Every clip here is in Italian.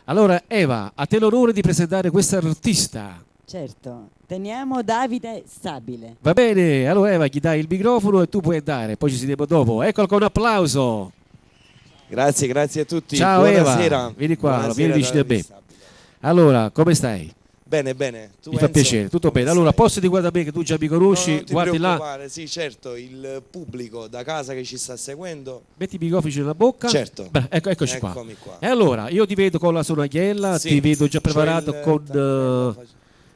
Allora Eva, a te l'onore di presentare questa artista. Certo, teniamo Davide Stabile. Va bene, allora Eva gli dai il microfono e tu puoi andare, poi ci sentiamo dopo. Eccolo con un applauso. Grazie, grazie a tutti. Ciao Buonasera. Eva, vieni qua, Buonasera, vieni vicino a me. Davide Stabile. Allora, come stai? Bene, bene. Tu, Mi fa Enzo, piacere, tutto come bene. Allora, stai? posso di guarda me che tu già mi conosci, No, non ti guardi là, preoccupare, sì, certo, il pubblico da casa che ci sta seguendo. metti i microfoni nella bocca. Certo. Beh, eccoci qua. Eccomi qua. E allora, io ti vedo con la sonagliella, Sì, ti vedo già c'ho preparato il con tamburello,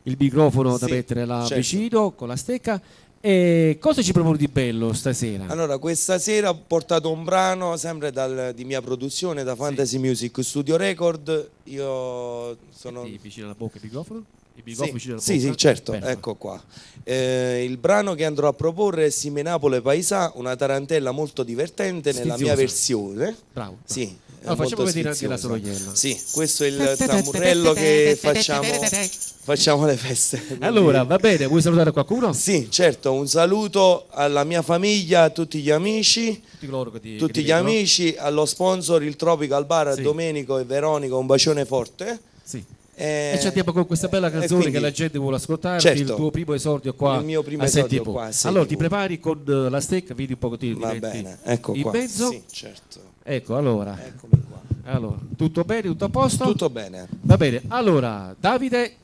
il microfono da Sì, mettere là certo. vicino, con la stecca. E cosa ci proponi di bello stasera? Allora, questa sera ho portato un brano sempre di mia produzione, da Fantasy Music Studio Record. Io sono... Metti vicino alla bocca il microfono? Il Sì, microfono vicino alla sì, bocca? sì, certo, Perfetto. ecco qua. Il brano che andrò a proporre è Simenapole Paesà, una tarantella molto divertente nella mia Sfiziosa. versione. Bravo. Sì, Allora, facciamo molto vedere anche la sfiziosa. sonagliella. Sì, questo è il tamburello che facciamo alle feste. quindi- Allora, va bene, vuoi salutare qualcuno? Sì, certo, un saluto alla mia famiglia, a tutti gli amici, Tutti coloro che che tutti ti gli vedono. amici, allo sponsor, il Tropical Bar, Sì. Domenico e Veronica, un bacione forte. Sì. E ci andiamo con questa bella canzone quindi- che la gente vuole ascoltare, Certo. il tuo primo esordio qua Il mio primo a esordio Sette qua a TV. Sette Allora TV. ti prepari con la stecca, vedi un pochettino Va di bene, ecco in qua. mezzo. Sì, certo. Ecco, allora. Eccomi qua. Allora, tutto bene, tutto a posto? Tutto bene. Va bene, allora, Davide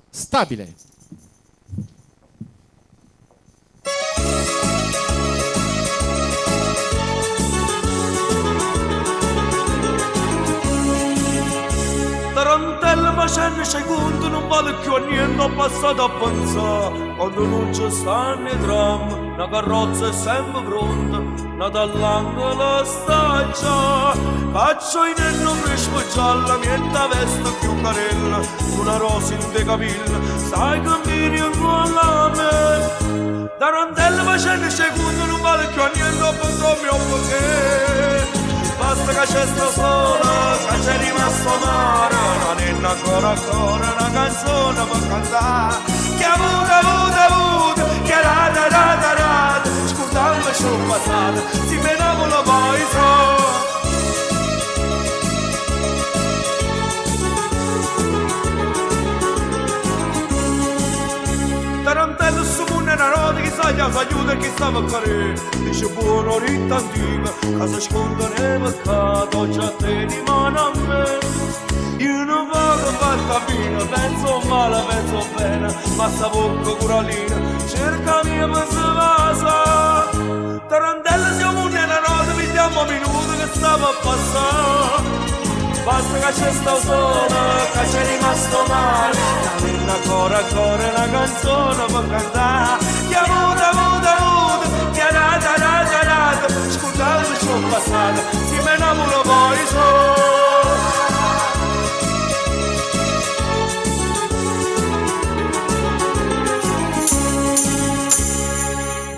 Stabile. Tarantella facendo secondo non vale più a niente, ho passato a pensare. Quando non ci stanno i tram, la carrozza è sempre pronta, nata all'angolo sta già. Faccio in enno fresco gialla, mietta veste più carella, una rosa in te capilla, sai che mi ringola me. Tarantella facendo secondo non vale più a niente, ho pensato mio perché. Basta che c'è sta sola, che c'è rimasto mare, non è ancora una canzone per cantare. Che avuto, che rata, scusami sono passato, si menavolo poi so. Tarantello su munne una rota, chissà gli aiuta e chi stava a fare. Dice buono ritta antica, che si sconda nel peccato, già te di mano a me. Io non voglio fatta fine, penso male, penso bene, ma sta bocca curalina, cerca mia per se vasa. Tarantello siamo munne una rota, vediamo minuti che stava a passare. Basta che c'è sta sola, che c'è rimasto male, la ancora una canzone per cantare. Che avuto, che rata, scusate sono passato, si me innamoro poi so.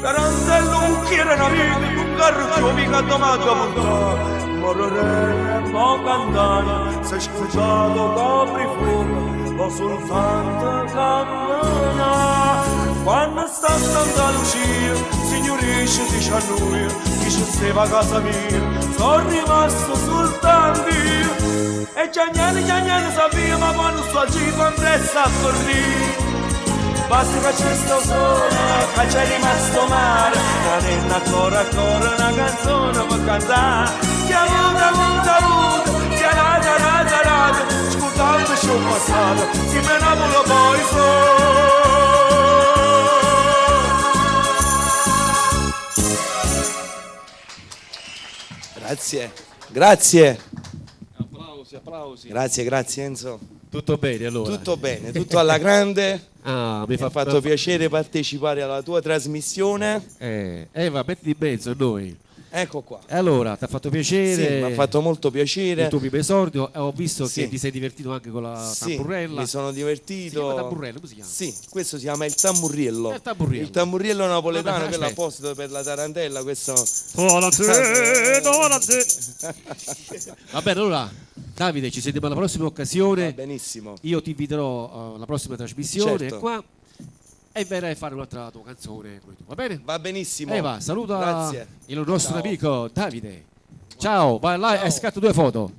Tarantello un cucchiere una vita, un carro che mica domato a montare. Morrere mo cantare, sei scusato copri fumo, lo soltanto cammina. Quando sta Santa Lucia, signorisce dice a noi, dice steva a casa mia, sono rimasto soltanto io. E Giagnani sapeva, ma quando sto giro andressa a tornare. Basta che c'è sto sole, che c'è rimasto mare, non è ancora una canzone per cantare. Che avuto, che rata, scusate sono passato, si me innamoro poi so. Grazie. Applausi. Grazie Enzo. Tutto bene allora? Tutto bene, tutto alla grande. Ah, Mi ha fatto piacere partecipare alla tua trasmissione. Eva, metti di mezzo a noi. Ecco qua. Allora, ti ha fatto piacere? Sì, mi ha fatto molto piacere. Il tuo primo esordio, ho visto Sì. che ti sei divertito anche con la Sì, tamburella. mi sono Si divertito. chiama tamburello, come si chiama? Sì, questo si chiama il tamburriello. Il tamburriello. Il tamburriello napoletano, Vabbè, quello aspetta. apposito per la tarantella, questo. Va bene, allora, Davide, ci sentiamo alla prossima occasione. Va benissimo. Io ti inviterò alla prossima trasmissione Certo. qua e verrai a fare un'altra tua canzone. Va bene? Va benissimo. Eva, saluta Grazie. il nostro Ciao. amico Davide. Ciao, vai là e scatto 2 foto.